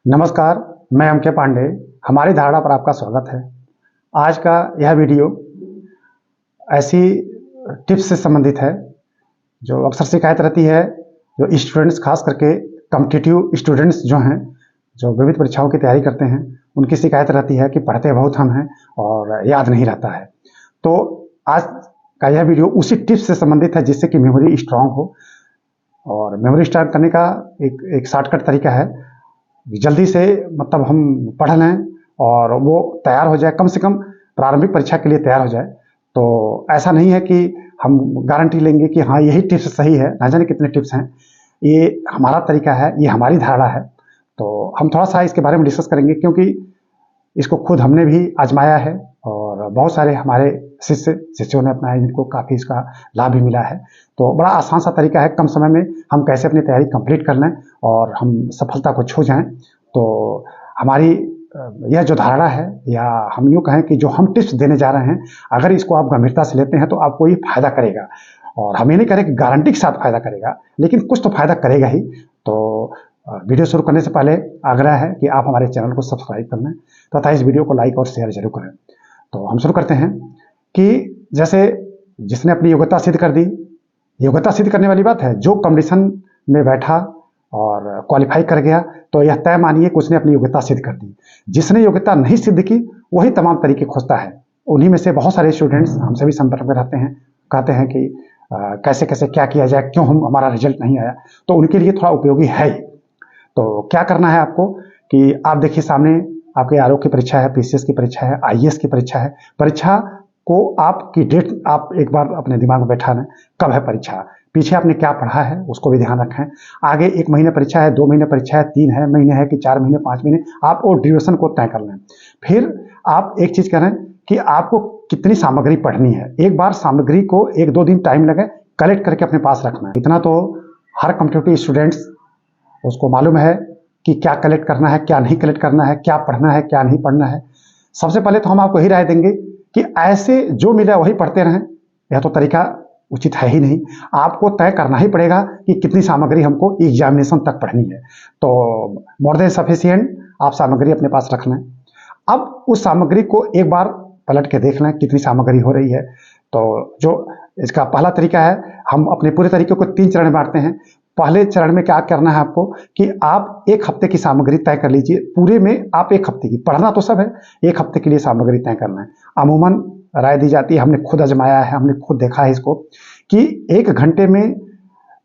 नमस्कार, मैं एम के पांडे। हमारी धारणा पर आपका स्वागत है। आज का यह वीडियो ऐसी टिप्स से संबंधित है जो अक्सर शिकायत रहती है। जो स्टूडेंट्स, खास करके कॉम्पिटिटिव स्टूडेंट्स जो हैं, जो विविध परीक्षाओं की तैयारी करते हैं, उनकी शिकायत रहती है कि पढ़ते बहुत हम हैं और याद नहीं रहता है। तो आज का यह वीडियो उसी टिप्स से संबंधित है जिससे कि मेमोरी स्ट्रांग हो। और मेमोरी स्ट्रांग करने का एक शॉर्टकट तरीका है, जल्दी से मतलब हम पढ़ लें और वो तैयार हो जाए, कम से कम प्रारंभिक परीक्षा के लिए तैयार हो जाए। तो ऐसा नहीं है कि हम गारंटी लेंगे कि हाँ यही टिप्स सही है, ना जाने कितने टिप्स हैं। ये हमारा तरीका है, ये हमारी धारणा है। तो हम थोड़ा सा इसके बारे में डिस्कस करेंगे क्योंकि इसको खुद हमने भी आजमाया है और बहुत सारे हमारे शिष्यों ने अपनाया जिनको काफ़ी इसका लाभ भी मिला है। तो बड़ा आसान सा तरीका है, कम समय में हम कैसे अपनी तैयारी कंप्लीट कर लें और हम सफलता को छू जाएं। तो हमारी यह जो धारणा है, या हम यूँ कहें कि जो हम टिप्स देने जा रहे हैं, अगर इसको आप गंभीरता से लेते हैं तो आपको ये फायदा करेगा। और हम ये नहीं करें कि गारंटी के साथ फायदा करेगा, लेकिन कुछ तो फायदा करेगा ही। तो वीडियो शुरू करने से पहले आग्रह है कि आप हमारे चैनल को सब्सक्राइब कर लें तथा इस वीडियो को लाइक और शेयर जरूर करें। तो हम शुरू करते हैं कि जैसे जिसने अपनी योग्यता सिद्ध कर दी, योग्यता सिद्ध करने वाली बात है, जो कंपटीशन में बैठा और क्वालिफाई कर गया तो यह तय मानिए कि उसने अपनी योग्यता सिद्ध कर दी। जिसने योग्यता नहीं सिद्ध की वही तमाम तरीके खोजता है। उन्हीं में से बहुत सारे स्टूडेंट्स हमसे भी संपर्क में रहते हैं, कहते हैं कि कैसे कैसे क्या किया जाए, क्यों हमारा रिजल्ट नहीं आया। तो उनके लिए थोड़ा उपयोगी है। तो क्या करना है आपको कि आप देखिए, सामने आपके आरओ की परीक्षा है, पीसीएस की परीक्षा है, आईएएस की परीक्षा है। परीक्षा को आपकी डेट आप एक बार अपने दिमाग में बैठा लें, कब है परीक्षा, पीछे आपने क्या पढ़ा है उसको भी ध्यान रखें। आगे 1 महीने परीक्षा है, 2 महीने परीक्षा है, 3 है महीने है कि 4 महीने, 5 महीने, आप वो ड्यूरेशन को तय कर लें। फिर आप एक चीज करें कि आपको कितनी सामग्री पढ़नी है। एक बार सामग्री को 1-2 दिन टाइम लगे, कलेक्ट करके अपने पास रखना है। इतना तो हर कॉम्पिटिटिव स्टूडेंट्स उसको मालूम है कि क्या कलेक्ट करना है, क्या नहीं कलेक्ट करना है, क्या पढ़ना है, क्या नहीं पढ़ना है। सबसे पहले तो हम आपको यही राय देंगे कि ऐसे जो मिला वही पढ़ते रहें। यह तो तरीका उचित है ही नहीं। आपको तय करना ही पड़ेगा कि कितनी सामग्री हमको एग्जामिनेशन तक पढ़नी है। तो मोर देन सफिशिएंट आप सामग्री अपने पास रख लें। अब उस सामग्री को एक बार पलट के देख लें कितनी सामग्री हो रही है। तो जो इसका पहला तरीका है, हम अपने पूरे तरीके को 3 चरण में बांटते हैं। पहले चरण में क्या करना है आपको कि आप 1 हफ्ते की सामग्री तय कर लीजिए। पूरे में आप 1 हफ्ते की, पढ़ना तो सब है, 1 हफ्ते के लिए सामग्री तय करना है। अमूमन राय दी जाती है, हमने खुद आजमाया है, हमने खुद देखा है इसको, कि 1 घंटे में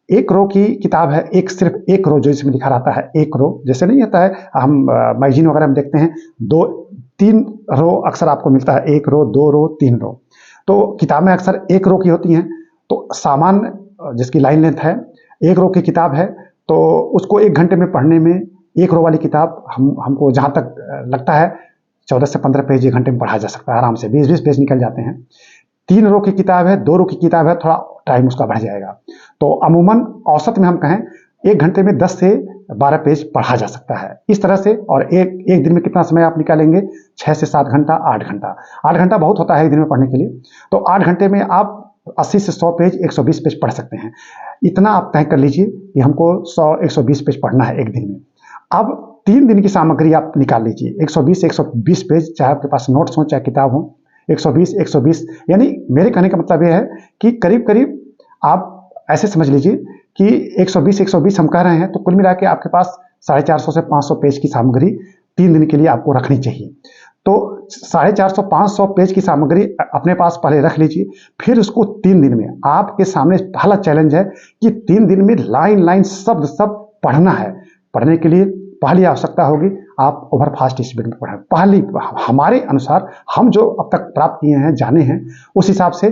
1 रो की किताब है, सिर्फ 1 रो जो इसमें लिखा रहता है, 1 रो जैसे नहीं होता है, हम मैगजीन वगैरह में देखते हैं 2-3 रो अक्सर आपको मिलता है, 1 रो, 2 रो, 3 रो। तो किताब में अक्सर 1 रो की होती हैं। तो सामान्य जिसकी लाइन लेंथ है, 1 रो की किताब है, तो उसको 1 घंटे में पढ़ने में 1 रो वाली किताब हमको जहाँ तक लगता है 14 से 15 पेज 1 घंटे में पढ़ा जा सकता है आराम से, 20-20 पेज निकल जाते हैं। 3 रो की किताब है, 2 रो की किताब है, थोड़ा टाइम उसका बढ़ जाएगा। तो अमूमन औसत में हम कहें 1 घंटे में 10 से 12 पेज पढ़ा जा सकता है इस तरह से। और एक दिन में कितना समय आप निकालेंगे? 6 से 7 घंटा, 8 घंटा। 8 घंटा बहुत होता है एक दिन में पढ़ने के लिए। तो 8 घंटे में आप 80 से 100 पेज, 120 पेज पढ़ सकते हैं। इतना आप तय कर लीजिए कि हमको 100-120 पेज पढ़ना है एक दिन में। अब 3 दिन की सामग्री आप निकाल लीजिए, 120 पेज, चाहे आपके पास नोट्स हो चाहे किताब हो, 120, यानी मेरे कहने का मतलब यह है कि करीब करीब आप ऐसे समझ लीजिए कि 120 हम कह रहे हैं, तो कुल मिला के आपके पास 450 से 500 पेज की सामग्री 3 दिन के लिए आपको रखनी चाहिए। तो 450-500 पेज की सामग्री अपने पास पहले रख लीजिए। फिर उसको 3 दिन में, आपके सामने पहला चैलेंज है कि 3 दिन में लाइन लाइन शब्द सब पढ़ना है। पढ़ने के लिए पहली आवश्यकता होगी आप ओवर फास्ट स्पीड में पढ़ें। पहली, हमारे अनुसार हम जो अब तक प्राप्त किए हैं, जाने हैं, उस हिसाब से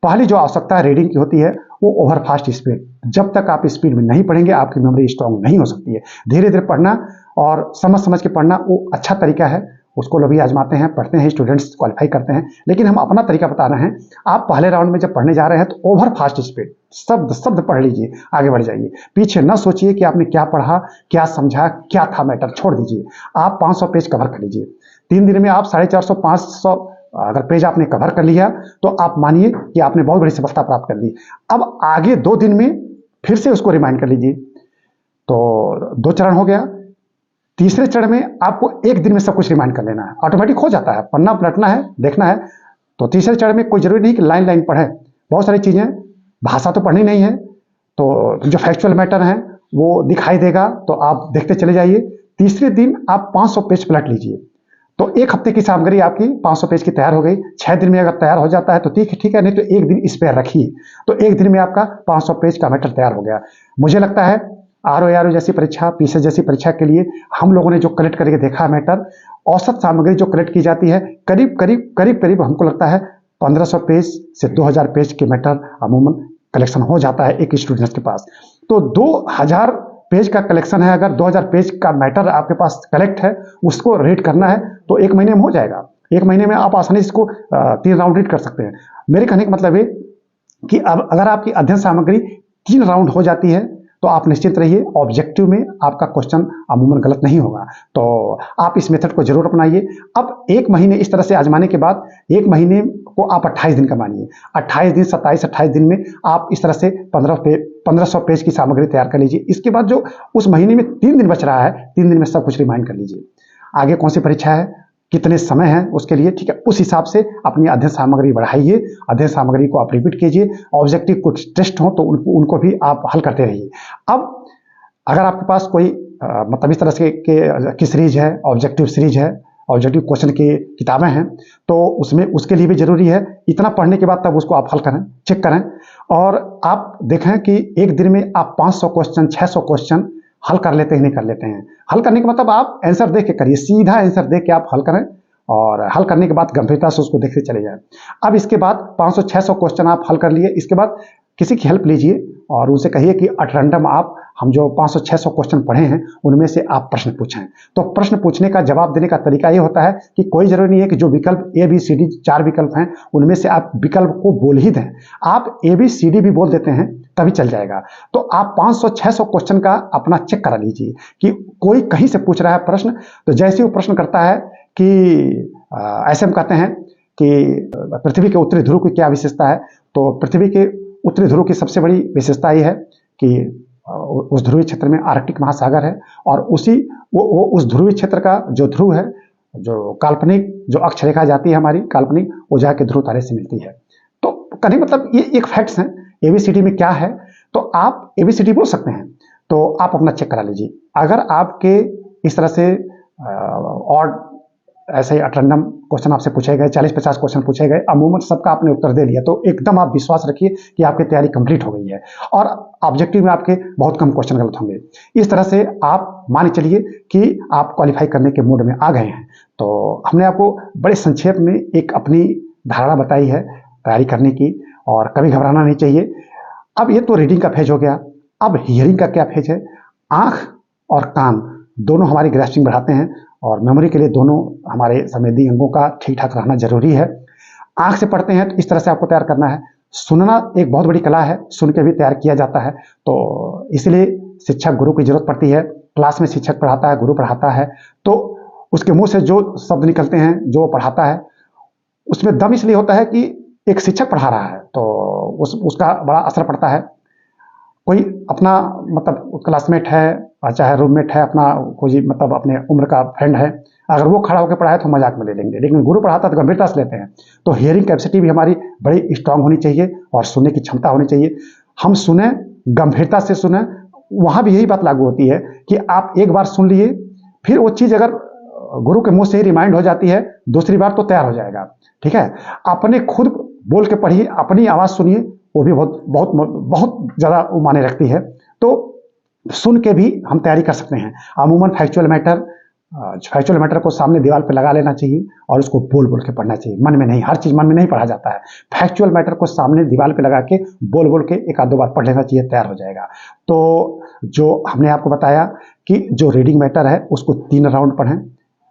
पहली जो आवश्यकता रीडिंग की होती है वो ओवर फास्ट स्पीड। जब तक आप स्पीड में नहीं पढ़ेंगे आपकी मेमोरी स्ट्रांग नहीं हो सकती है। धीरे धीरे पढ़ना और समझ समझ के पढ़ना वो अच्छा तरीका है, उसको लोग भी आजमाते हैं, पढ़ते हैं, स्टूडेंट्स क्वालिफाई करते हैं। लेकिन हम अपना तरीका बता रहे हैं। आप पहले राउंड में जब पढ़ने जा रहे हैं तो ओवर फास्ट स्पीड, शब्द पढ़ लीजिए, आगे बढ़ जाइए। पीछे न सोचिए कि आपने क्या पढ़ा, क्या समझा, क्या था मैटर, छोड़ दीजिए। आप 500 पेज कवर कर लीजिए। 3 दिन में आप 450-500 अगर पेज आपने कवर कर लिया तो आप मानिए कि आपने बहुत बड़ी सफलता प्राप्त कर ली। अब आगे 2 दिन में फिर से उसको रिमाइंड कर लीजिए। तो 2 चरण हो गया। तीसरे चरण में आपको एक दिन में सब कुछ रिमाइंड कर लेना है, ऑटोमेटिक हो जाता है, पन्ना पलटना है, देखना है। तो तीसरे चरण में कोई जरूरी नहीं कि लाइन लाइन पढ़े, बहुत सारी चीजें, भाषा तो पढ़नी नहीं है, तो जो फैक्चुअल मैटर है वो दिखाई देगा, तो आप देखते चले जाइए। तीसरे दिन आप 500 पेज पलट लीजिए, तो एक हफ्ते की सामग्री आपकी 500 पेज की तैयार हो गई। 6 दिन में अगर तैयार हो जाता है तो ठीक है, नहीं तो एक दिन स्पेयर रखिए, तो एक दिन में आपका 500 पेज का मैटर तैयार हो गया। मुझे लगता है RO जैसी परीक्षा, PCS जैसी परीक्षा के लिए हम लोगों ने जो कलेक्ट करके देखा मैटर, औसत सामग्री जो कलेक्ट की जाती है करीब करीब हमको लगता है 1500 पेज से 2000 पेज के मैटर अमूमन कलेक्शन हो जाता है एक स्टूडेंट के पास। तो 2000 पेज का कलेक्शन है, अगर 2000 पेज का मैटर आपके पास कलेक्ट है, उसको रीड करना है तो एक महीने में हो जाएगा। एक महीने में आप आसानी से इसको 3 राउंड रीड कर सकते हैं। मेरे कहने का मतलब है कि अब अगर आपकी अध्ययन सामग्री 3 राउंड हो जाती है तो आप निश्चित रहिए ऑब्जेक्टिव में आपका क्वेश्चन अमूमन गलत नहीं होगा। तो आप इस मेथड को जरूर अपनाइए। अब एक महीने इस तरह से आजमाने के बाद एक महीने को आप 28 दिन का मानिए, 28 दिन 27-28 दिन में आप इस तरह से 1500 पेज की सामग्री तैयार कर लीजिए। इसके बाद जो उस महीने में 3 दिन बच रहा है, 3 दिन में सब कुछ रिमाइंड कर लीजिए। आगे कौन सी परीक्षा है, कितने समय है उसके लिए, ठीक है, उस हिसाब से अपनी अध्ययन सामग्री बढ़ाइए, अध्ययन सामग्री को आप रिपीट कीजिए। ऑब्जेक्टिव कुछ टेस्ट हो तो उनको भी आप हल करते रहिए। अब अगर आपके पास कोई मतलब इस तरह से की सीरीज है, ऑब्जेक्टिव सीरीज है, ऑब्जेक्टिव क्वेश्चन की किताबें हैं, तो उसमें उसके लिए भी जरूरी है इतना पढ़ने के बाद तब उसको आप हल करें, चेक करें, और आप देखें कि एक दिन में आप 500 क्वेश्चन 600 क्वेश्चन हल कर लेते हैं नहीं कर लेते हैं। हल करने का मतलब आप आंसर देख के करिए, सीधा आंसर देख के आप हल करें, और हल करने के बाद गंभीरता से उसको देखते चले जाएं। अब इसके बाद 500-600 क्वेश्चन आप हल कर लिए, इसके बाद किसी की हेल्प लीजिए और उनसे कहिए कि एट रैंडम आप हम जो 500-600 क्वेश्चन पढ़े हैं उनमें से आप प्रश्न पूछें। तो प्रश्न पूछने का, जवाब देने का तरीका ये होता है कि कोई जरूरी नहीं है कि जो विकल्प ABCD 4 विकल्प हैं उनमें से आप विकल्प को बोल ही दें, आप ABCD भी बोल देते हैं तभी चल जाएगा। तो आप 500-600 क्वेश्चन का अपना चेक करा लीजिए कि कोई कहीं से पूछ रहा है प्रश्न, तो जैसे वो प्रश्न करता है कि ऐसे हम कहते हैं कि पृथ्वी के उत्तरी ध्रुव की क्या विशेषता है, तो पृथ्वी के उत्तरी ध्रुव की सबसे बड़ी विशेषता ये है कि उस ध्रुवीय क्षेत्र में आर्कटिक महासागर है, और वो उस ध्रुवीय क्षेत्र का जो ध्रुव है, जो काल्पनिक जो अक्षरेखा जाती है हमारी काल्पनिक, वो जाके ध्रुव तारे से मिलती है। तो कहीं मतलब ये एक फैक्ट्स हैं। ABCD में क्या है, तो आप ABCD बोल सकते हैं, तो आप अपना चेक करा लीजिए। अगर आपके इस तरह से और ऐसे रैंडम क्वेश्चन आपसे पूछे गए, 40-50 क्वेश्चन पूछे गए, अमूमन सबका आपने उत्तर दे लिया, तो एकदम आप विश्वास रखिए कि आपकी तैयारी कंप्लीट हो गई है और ऑब्जेक्टिव में आपके बहुत कम क्वेश्चन गलत होंगे। इस तरह से आप मान चलिए कि आप क्वालिफाई करने के मूड में आ गए हैं। तो हमने आपको बड़े संक्षेप में एक अपनी धारणा बताई है तैयारी करने की, और कभी घबराना नहीं चाहिए। अब ये तो रीडिंग का फेज हो गया, अब हियरिंग का क्या फेज है। आंख और कान दोनों हमारी ग्रैस्पिंग बढ़ाते हैं, और मेमोरी के लिए दोनों हमारे संवेदी अंगों का ठीक ठाक रहना जरूरी है। आंख से पढ़ते हैं तो इस तरह से आपको तैयार करना है। सुनना एक बहुत बड़ी कला है, सुन के भी तैयार किया जाता है, तो इसलिए शिक्षक गुरु की जरूरत पड़ती है। क्लास में शिक्षक पढ़ाता है, गुरु पढ़ाता है, तो उसके मुंह से जो शब्द निकलते हैं, जो पढ़ाता है, उसमें दम इसलिए होता है कि एक शिक्षक पढ़ा रहा है, तो उसका बड़ा असर पड़ता है। कोई अपना मतलब क्लासमेट है, चाहे रूममेट है, अपना कोई मतलब अपने उम्र का फ्रेंड है, अगर वो खड़ा होकर पढ़ाए तो मजाक में ले लेंगे, लेकिन गुरु पढ़ाता तो गंभीरता से लेते हैं। तो हियरिंग कैपेसिटी भी हमारी बड़ी स्ट्रांग होनी चाहिए, और सुनने की क्षमता होनी चाहिए। हम सुने, गंभीरता से सुने। वहाँ भी यही बात लागू होती है कि आप एक बार सुन लिए, फिर वो चीज़ अगर गुरु के मुंह से ही रिमाइंड हो जाती है, दूसरी बार तो तैयार हो जाएगा। ठीक है, अपने खुद बोल के पढ़िए, अपनी आवाज़ सुनिए, वो भी बहुत बहुत बहुत ज़्यादा मायने रखती है। तो सुन के भी हम तैयारी कर सकते हैं। अमूमन फैक्चुअल मैटर को सामने दीवार पे लगा लेना चाहिए, और उसको बोल बोल के पढ़ना चाहिए, मन में नहीं। हर चीज़ मन में नहीं पढ़ा जाता है। फैक्चुअल मैटर को सामने दीवार पे लगा के बोल बोल के 1-2 बार पढ़ लेना चाहिए, तैयार हो जाएगा। तो जो हमने आपको बताया कि जो रीडिंग मैटर है उसको 3 राउंड पढ़ें।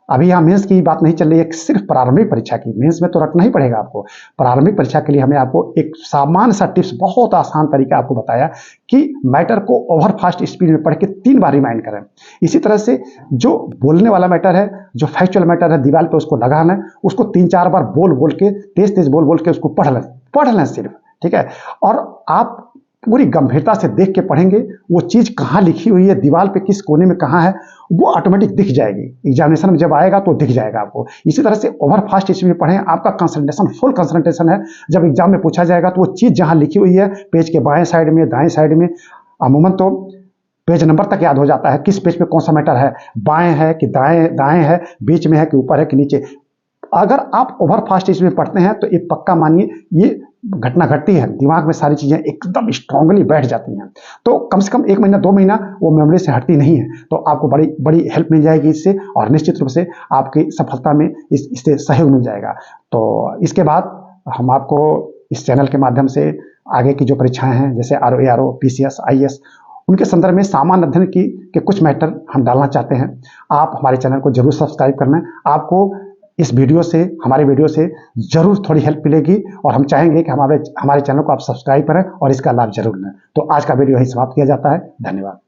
अभी यहाँ मेंस की बात नहीं चल रही है, सिर्फ प्रारंभिक परीक्षा की। मेंस में तो रटना ही पड़ेगा आपको। प्रारंभिक परीक्षा के लिए हमने आपको एक सामान्य सा टिप्स, बहुत आसान तरीका आपको बताया कि मैटर को ओवर फास्ट स्पीड में पढ़ के 3 बार रिमाइंड करें। इसी तरह से जो बोलने वाला मैटर है, जो फैक्चुअल मैटर है, दीवार पे उसको लगाना है, उसको 3-4 बार बोल बोल के, तेज तेज बोल बोल के उसको पढ़ लें सिर्फ। ठीक है, और आप पूरी गंभीरता से देख के पढ़ेंगे, वो चीज़ कहाँ लिखी हुई है, दीवार पे किस कोने में कहाँ है, वो ऑटोमेटिक दिख जाएगी। एग्जामिनेशन में जब आएगा तो दिख जाएगा आपको। इसी तरह से ओवर फास्ट इसमें पढ़ें, आपका कंसंट्रेशन फुल कंसंट्रेशन है। जब एग्जाम में पूछा जाएगा तो वो चीज़ जहाँ लिखी हुई है पेज के बाएं साइड में, दाएं साइड में, अमूमन तो पेज नंबर तक याद हो जाता है, किस पेज पे कौन सा मैटर है, बाएं है कि दाएं है, बीच में है कि ऊपर है कि नीचे। अगर आप ओवर फास्ट इसमें पढ़ते हैं तो ये पक्का मानिए ये घटना घटती है, दिमाग में सारी चीज़ें एकदम स्ट्रांगली बैठ जाती हैं। तो कम से कम 1 महीना 2 महीना वो मेमोरी से हटती नहीं है, तो आपको बड़ी बड़ी हेल्प मिल जाएगी इससे, और निश्चित रूप से आपकी सफलता में इससे सहयोग मिल जाएगा। तो इसके बाद हम आपको इस चैनल के माध्यम से आगे की जो परीक्षाएं हैं, जैसे RO, PCS, IAS, उनके संदर्भ में सामान्य अध्ययन के कुछ मैटर हम डालना चाहते हैं। आप हमारे चैनल को जरूर सब्सक्राइब करना है। आपको इस वीडियो से, हमारे वीडियो से जरूर थोड़ी हेल्प मिलेगी, और हम चाहेंगे कि हमारे चैनल को आप सब्सक्राइब करें और इसका लाभ जरूर लें। तो आज का वीडियो यही समाप्त किया जाता है। धन्यवाद।